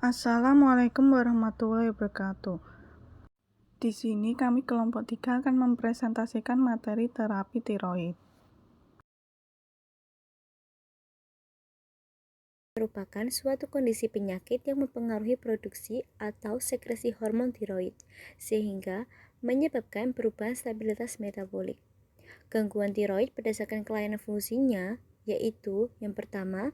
Assalamualaikum warahmatullahi wabarakatuh. Di sini kami kelompok 3 akan mempresentasikan materi terapi tiroid. Merupakan suatu kondisi penyakit yang mempengaruhi produksi atau sekresi hormon tiroid, sehingga menyebabkan perubahan stabilitas metabolik. Gangguan tiroid berdasarkan kelainan fungsinya, yaitu yang pertama,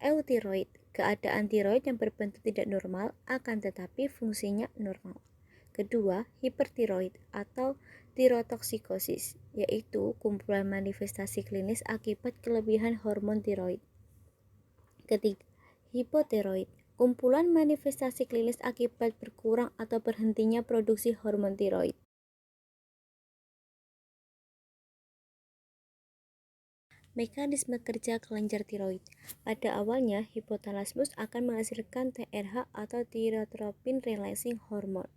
eutiroid, keadaan tiroid yang berbentuk tidak normal akan tetapi fungsinya normal. Kedua, hipertiroid atau tirotoksikosis, yaitu kumpulan manifestasi klinis akibat kelebihan hormon tiroid. Ketiga, hipotiroid, kumpulan manifestasi klinis akibat berkurang atau berhentinya produksi hormon tiroid. Mekanisme kerja kelenjar tiroid. Pada awalnya, hipotalamus akan menghasilkan TRH atau tyrotropin releasing hormone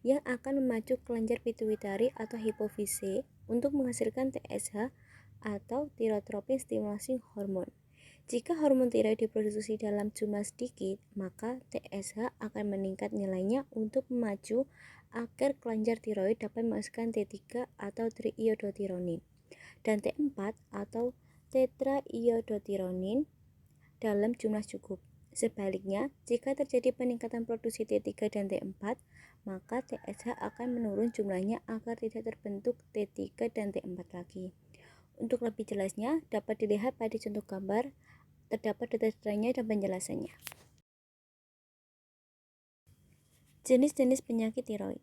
yang akan memacu kelenjar pituitari atau hipofise untuk menghasilkan TSH atau tyrotropin stimulating hormone. Jika hormon tiroid diproduksi dalam jumlah sedikit, maka TSH akan meningkat nilainya untuk memacu agar kelenjar tiroid dapat menghasilkan T3 atau triiodothyronin dan T4 atau tetraiodothyronin dalam jumlah cukup. Sebaliknya, jika terjadi peningkatan produksi T3 dan T4, maka TSH akan menurun jumlahnya agar tidak terbentuk T3 dan T4 lagi. Untuk lebih jelasnya, dapat dilihat pada contoh gambar, terdapat detailnya dan penjelasannya. Jenis-jenis penyakit tiroid.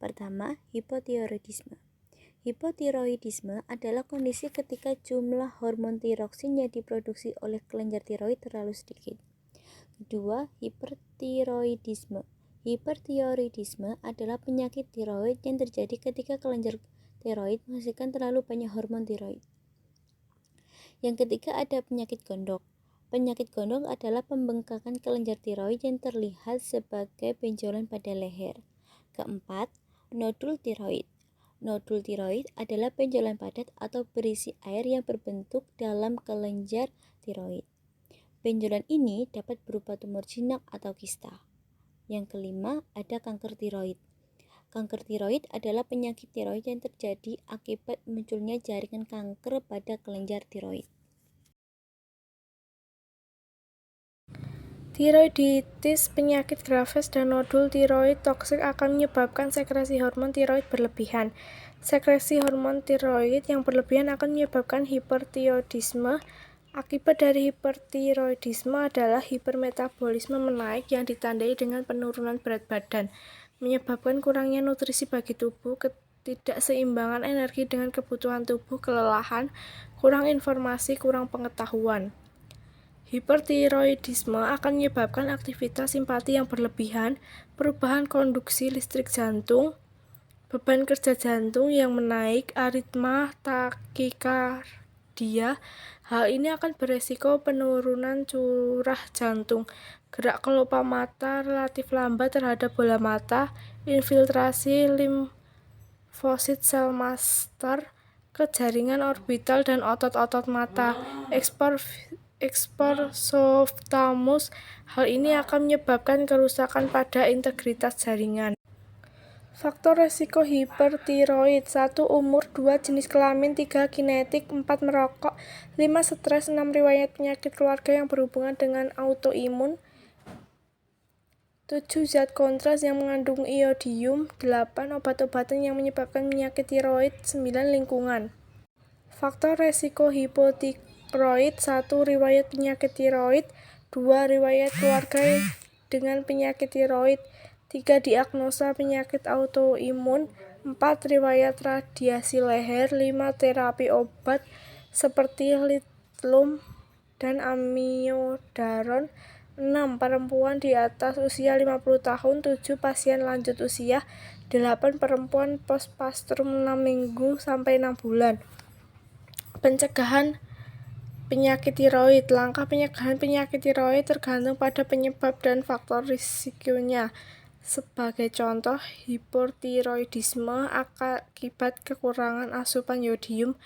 Pertama, hipotiroidisme. Hipotiroidisme adalah kondisi ketika jumlah hormon tiroksin yang diproduksi oleh kelenjar tiroid terlalu sedikit. Kedua, hipertiroidisme. Hipertiroidisme adalah penyakit tiroid yang terjadi ketika kelenjar tiroid menghasilkan terlalu banyak hormon tiroid. Yang ketiga, ada penyakit gondok. Penyakit gondok adalah pembengkakan kelenjar tiroid yang terlihat sebagai benjolan pada leher. Keempat, nodul tiroid. Nodul tiroid adalah benjolan padat atau berisi air yang berbentuk dalam kelenjar tiroid. Benjolan ini dapat berupa tumor jinak atau kista. Yang kelima, ada kanker tiroid. Kanker tiroid adalah penyakit tiroid yang terjadi akibat munculnya jaringan kanker pada kelenjar tiroid. Tiroiditis, penyakit Graves dan nodul tiroid toksik akan menyebabkan sekresi hormon tiroid berlebihan. Sekresi hormon tiroid yang berlebihan akan menyebabkan hipertiroidisme. Akibat dari hipertiroidisme adalah hipermetabolisme menaik yang ditandai dengan penurunan berat badan, menyebabkan kurangnya nutrisi bagi tubuh, ketidakseimbangan energi dengan kebutuhan tubuh, kelelahan, kurang informasi, kurang pengetahuan. Hipertiroidisme akan menyebabkan aktivitas simpati yang berlebihan, perubahan konduksi listrik jantung, beban kerja jantung yang menaik, aritma, takikardia. Hal ini akan beresiko penurunan curah jantung, gerak kelopak mata relatif lambat terhadap bola mata, infiltrasi limfosit sel master ke jaringan orbital dan otot-otot mata, ekspor softalmus. Hal ini akan menyebabkan kerusakan pada integritas jaringan. Faktor resiko hipertiroid: 1. Umur, 2. Jenis kelamin, 3. Genetik, 4. Merokok, 5. Stres, 6. Riwayat penyakit keluarga yang berhubungan dengan autoimun, 7. Zat kontras yang mengandung iodium, 8. Obat-obatan yang menyebabkan penyakit tiroid, 9. Lingkungan. Faktor resiko hipotiroid: 1. Riwayat penyakit tiroid, 2. Riwayat keluarga dengan penyakit tiroid, 3. Diagnosa penyakit autoimun, 4. Riwayat radiasi leher, 5. Terapi obat seperti litlum dan amiodaron, 6. Perempuan di atas usia 50 tahun, 7. Pasien lanjut usia, 8. Perempuan postpartum 6 minggu sampai 6 bulan. Pencegahan penyakit tiroid. Langkah pencegahan penyakit tiroid tergantung pada penyebab dan faktor risikonya. Sebagai contoh, hipotiroidisme akibat kekurangan asupan yodium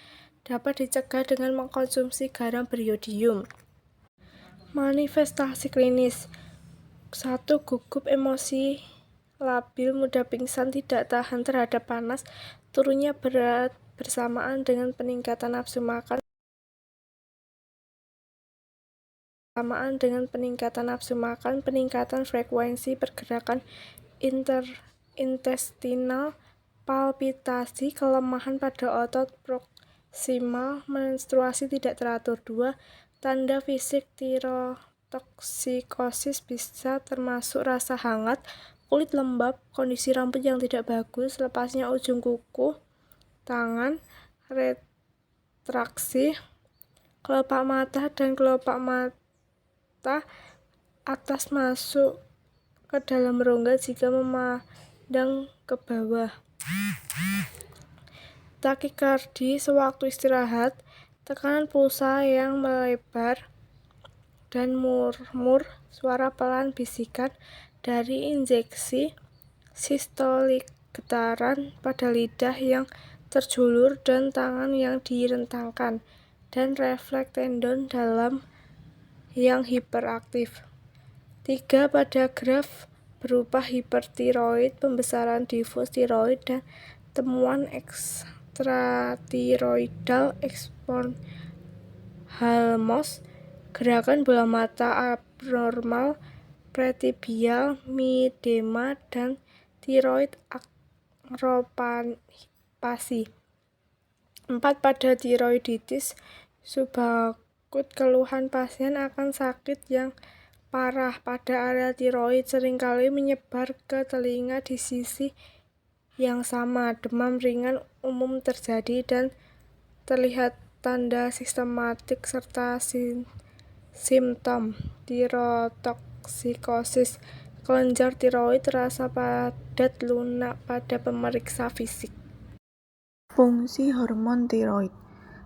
dapat dicegah dengan mengkonsumsi garam beriodium. Manifestasi klinis. 1. Gugup emosi labil, mudah pingsan, tidak tahan terhadap panas, turunnya berat bersamaan dengan peningkatan nafsu makan, peningkatan frekuensi pergerakan intestinal, palpitasi, kelemahan pada otot proksimal, menstruasi tidak teratur. 2. Tanda fisik tirotoksikosis bisa termasuk rasa hangat, kulit lembab, kondisi rambut yang tidak bagus, lepasnya ujung kuku, tangan, retraksi kelopak mata dan kelopak mata atas masuk ke dalam rongga jika memandang ke bawah. Takikardi sewaktu istirahat, tekanan pulsa yang melebar, dan murmur, suara pelan bisikan dari injeksi, sistolik getaran pada lidah yang terjulur dan tangan yang direntangkan, dan refleks tendon dalam yang hiperaktif. 3. Pada graf berupa hipertiroid, pembesaran difus tiroid, dan temuan ekstratiroidal exponhalmos, gerakan bola mata abnormal, pretibial, midema, dan tiroid akropasi. 4. Pada tiroiditis subakut, keluhan pasien akan sakit yang parah pada area tiroid, seringkali menyebar ke telinga di sisi yang sama. Demam ringan umum terjadi dan terlihat tanda sistematik serta simptom tirotoksikosis. Kelenjar tiroid terasa padat lunak pada pemeriksa fisik. Fungsi hormon tiroid.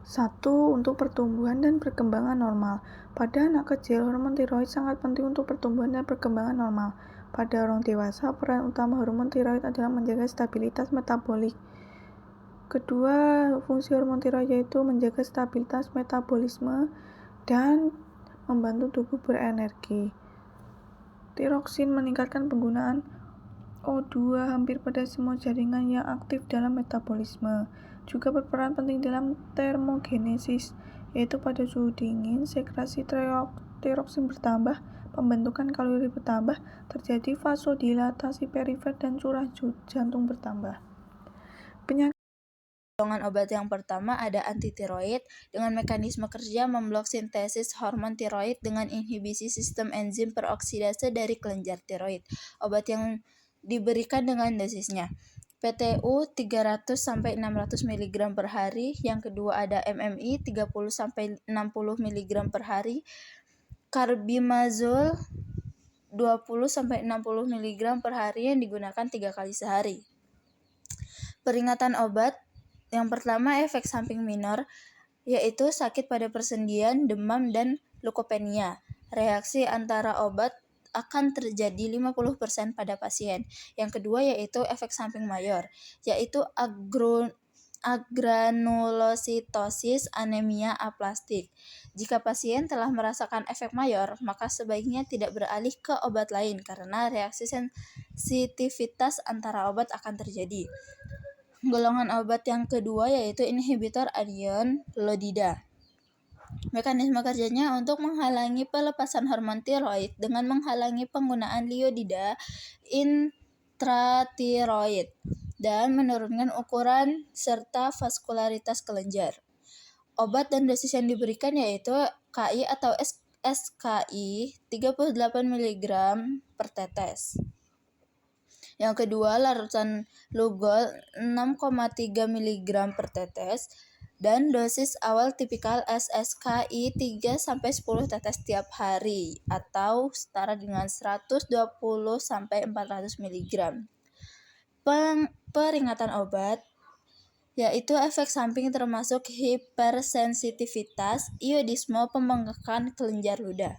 1. Untuk pertumbuhan dan perkembangan normal. Pada anak kecil, hormon tiroid sangat penting untuk pertumbuhan dan perkembangan normal. Pada orang dewasa, peran utama hormon tiroid adalah menjaga stabilitas metabolik. Kedua, fungsi hormon tiroid yaitu menjaga stabilitas metabolisme dan membantu tubuh berenergi. Tiroksin meningkatkan penggunaan O2 hampir pada semua jaringan yang aktif dalam metabolisme. Juga berperan penting dalam termogenesis, yaitu pada suhu dingin, sekresi tiroksin bertambah, pembentukan kalori bertambah, terjadi vasodilatasi perifer, dan curah jantung bertambah. Golongan obat yang pertama ada antitiroid dengan mekanisme kerja memblok sintesis hormon tiroid dengan inhibisi sistem enzim peroksidase dari kelenjar tiroid. Obat yang diberikan dengan dosisnya PTU 300-600 mg per hari. Yang kedua ada MMI 30-60 mg per hari, Carbimazole 20-60 mg per hari yang digunakan 3 kali sehari. Peringatan obat. Yang pertama, efek samping minor, yaitu sakit pada persendian, demam, dan leukopenia. Reaksi antara obat akan terjadi 50% pada pasien. Yang kedua yaitu efek samping mayor, yaitu agranulositosis, anemia aplastik. Jika pasien telah merasakan efek mayor, maka sebaiknya tidak beralih ke obat lain karena reaksi sensitivitas antara obat akan terjadi. Golongan obat yang kedua yaitu inhibitor anion lodida. Mekanisme kerjanya untuk menghalangi pelepasan hormon tiroid dengan menghalangi penggunaan liodida intratiroid dan menurunkan ukuran serta vaskularitas kelenjar. Obat dan dosis yang diberikan yaitu KI atau SKI 38 mg per tetes. Yang kedua, larutan Lugol 6,3 mg per tetes dan dosis awal tipikal SSKI 3-10 tetes tiap hari atau setara dengan 120-400 mg. Peringatan obat yaitu efek samping termasuk hipersensitivitas, iodisme, pembengkakan kelenjar ludah.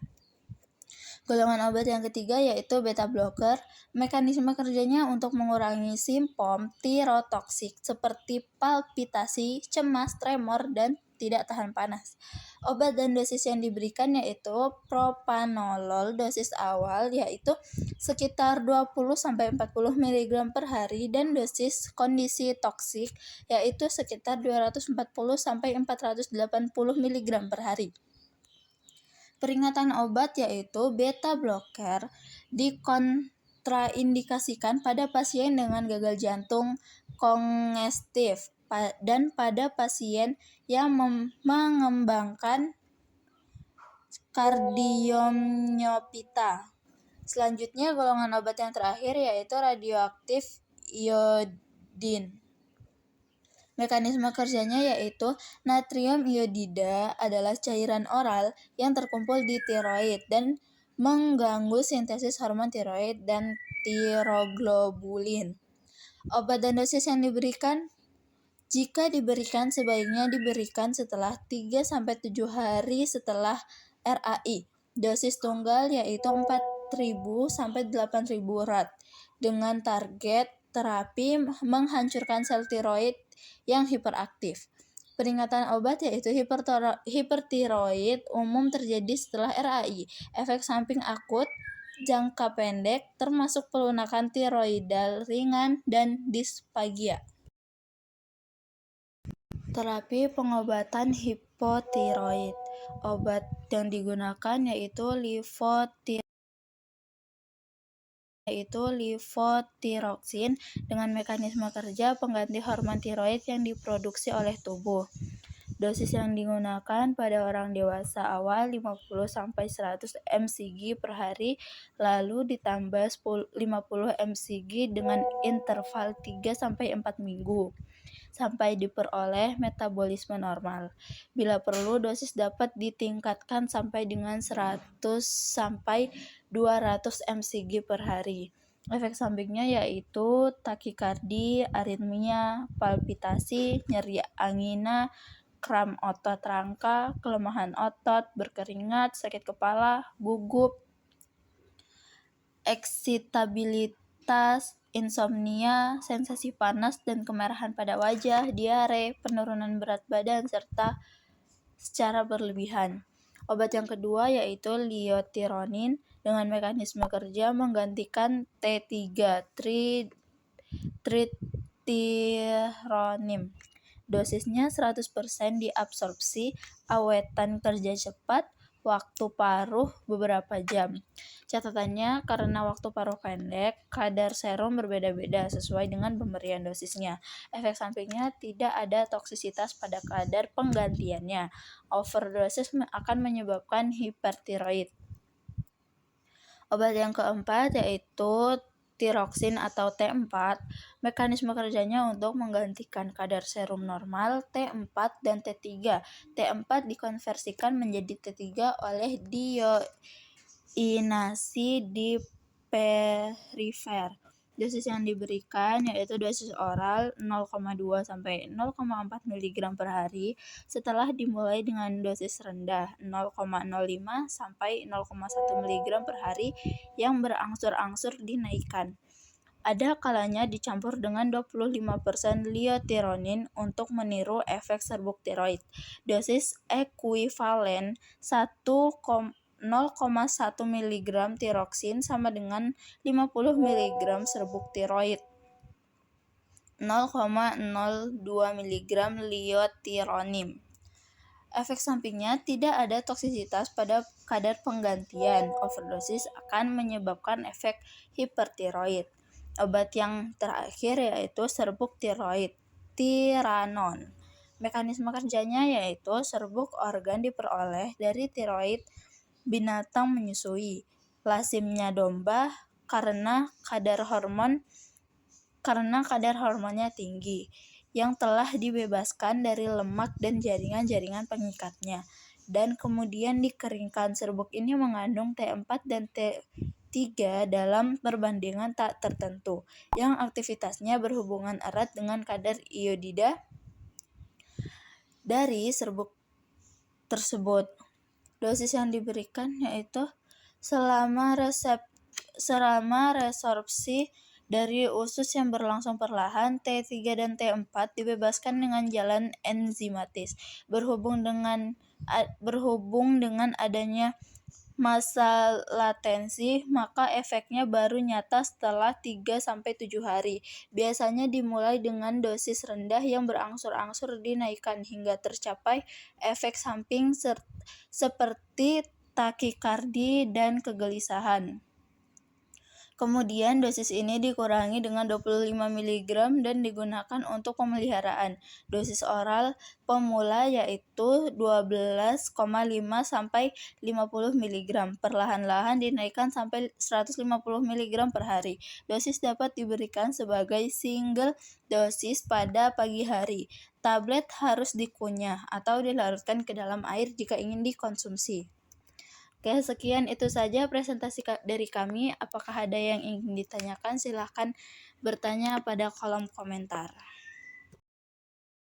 Golongan obat yang ketiga yaitu beta blocker. Mekanisme kerjanya untuk mengurangi simptom tirotoksik seperti palpitasi, cemas, tremor, dan tidak tahan panas. Obat dan dosis yang diberikan yaitu propanolol dosis awal yaitu sekitar 20-40 mg per hari dan dosis kondisi toksik yaitu sekitar 240-480 mg per hari. Peringatan obat yaitu beta blocker dikontraindikasikan pada pasien dengan gagal jantung kongestif dan pada pasien yang mengembangkan kardiomyopita. Selanjutnya golongan obat yang terakhir yaitu radioaktif iodin. Mekanisme kerjanya yaitu natrium iodida adalah cairan oral yang terkumpul di tiroid dan mengganggu sintesis hormon tiroid dan tiroglobulin. Obat dan dosis yang diberikan, jika diberikan sebaiknya diberikan setelah 3-7 hari setelah RAI. Dosis tunggal yaitu 4.000-8.000 rad dengan target terapi menghancurkan sel tiroid yang hiperaktif. Peringatan obat yaitu hipertiroid umum terjadi setelah RAI. Efek samping akut jangka pendek termasuk pelunakan tiroidal ringan dan disfagia. Terapi pengobatan hipotiroid. Obat yang digunakan yaitu levothyroxine dengan mekanisme kerja pengganti hormon tiroid yang diproduksi oleh tubuh. Dosis yang digunakan pada orang dewasa awal 50-100 mcg per hari, lalu ditambah 50 mcg dengan interval 3-4 minggu sampai diperoleh metabolisme normal. Bila perlu, dosis dapat ditingkatkan sampai dengan 100-200 mcg per hari. Efek sampingnya yaitu takikardi, aritmia, palpitasi, nyeri angina, kram otot rangka, kelemahan otot, berkeringat, sakit kepala, gugup, eksitabilitas, insomnia, sensasi panas dan kemerahan pada wajah, diare, penurunan berat badan, serta secara berlebihan. Obat yang kedua yaitu liothyronine dengan mekanisme kerja menggantikan T3 tritironim. Dosisnya 100% diabsorpsi, awetan kerja cepat, waktu paruh beberapa jam. Catatannya, karena waktu paruh pendek, kadar serum berbeda-beda sesuai dengan pemberian dosisnya. Efek sampingnya tidak ada toksisitas pada kadar penggantiannya. Overdosis akan menyebabkan hipertiroid. Obat yang keempat yaitu tiroksin atau T4. Mekanisme kerjanya untuk menggantikan kadar serum normal T4 dan T3. T4 dikonversikan menjadi T3 oleh dioinasi di perifer. Dosis yang diberikan yaitu dosis oral 0,2-0,4 mg per hari setelah dimulai dengan dosis rendah 0,05-0,1 mg per hari yang berangsur-angsur dinaikkan. Ada kalanya dicampur dengan 25% liothyronine untuk meniru efek serbuk tiroid. Dosis ekuivalen 0,1 mg tiroksin sama dengan 50 mg serbuk tiroid. 0,02 mg liothyronine. Efek sampingnya tidak ada toksisitas pada kadar penggantian. Overdosis akan menyebabkan efek hipertiroid. Obat yang terakhir yaitu serbuk tiroid, tiranon. Mekanisme kerjanya yaitu serbuk organ diperoleh dari tiroid binatang menyusui, lasimnya domba karena kadar hormonnya tinggi, yang telah dibebaskan dari lemak dan jaringan-jaringan pengikatnya, dan kemudian dikeringkan. Serbuk ini mengandung T4 dan T3 dalam perbandingan tak tertentu, yang aktivitasnya berhubungan erat dengan kadar iodida dari serbuk tersebut. Dosis yang diberikan yaitu selama resorpsi Dari usus yang berlangsung perlahan, T3 dan T4 dibebaskan dengan jalan enzimatis. Berhubung dengan adanya masa latensi, maka efeknya baru nyata setelah 3-7 hari. Biasanya dimulai dengan dosis rendah yang berangsur-angsur dinaikkan hingga tercapai efek samping seperti takikardi dan kegelisahan. Kemudian dosis ini dikurangi dengan 25 mg dan digunakan untuk pemeliharaan. Dosis oral pemula yaitu 12,5 sampai 50 mg. Perlahan-lahan dinaikkan sampai 150 mg per hari. Dosis dapat diberikan sebagai single dosis pada pagi hari. Tablet harus dikunyah atau dilarutkan ke dalam air jika ingin dikonsumsi. Oke, sekian itu saja presentasi dari kami. Apakah ada yang ingin ditanyakan? Silahkan bertanya pada kolom komentar.